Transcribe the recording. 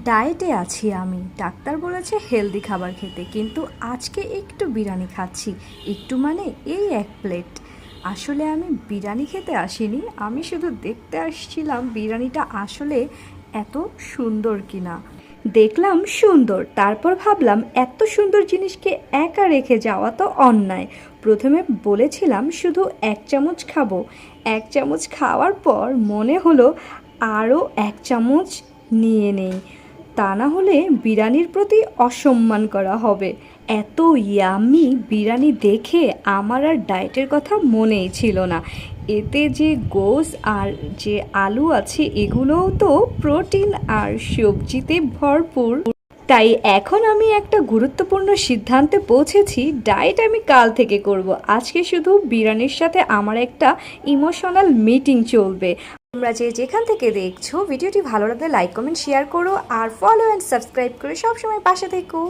ডায়েটে আছি আমি। ডাক্তার বলেছে হেলদি খাবার খেতে, কিন্তু আজকে একটু বিরিয়ানি খাচ্ছি। একটু মানে এই 1 প্লেট। আসলে আমি বিরিয়ানি খেতে আসিনি, আমি শুধু দেখতে আসছিলাম বিরিয়ানিটা আসলে এত সুন্দর কিনা। দেখলাম সুন্দর, তারপর ভাবলাম এত সুন্দর জিনিসকে একা রেখে যাওয়া তো অন্যায়। প্রথমে বলেছিলাম শুধু 1 চামচ খাবো। 1 চামচ খাওয়ার পর মনে হলো আরও 1 চামচ নিয়ে নেই, তা না হলে বিরিয়ানির প্রতি অসম্মান করা হবে। এত ইয়াম্মি বিরিয়ানি দেখে আমার আর ডায়েটের কথা মনেই ছিল না। এতে যে গোস আর যে আলু আছে এগুলোও তো প্রোটিন আর সবজিতে ভরপুর। তাই এখন আমি একটা গুরুত্বপূর্ণ সিদ্ধান্তে পৌঁছেছি, ডায়েট আমি কাল থেকে করব। আজকে শুধু বিরিয়ানির সাথে আমার একটা ইমোশনাল মিটিং চলবে। তোমরা যে যেখান থেকে দেখছো ভিডিওটি ভালো লাগলে লাইক কমেন্ট শেয়ার করো, আর ফলো অ্যান্ড সাবস্ক্রাইব করে সবসময় পাশে থেকো।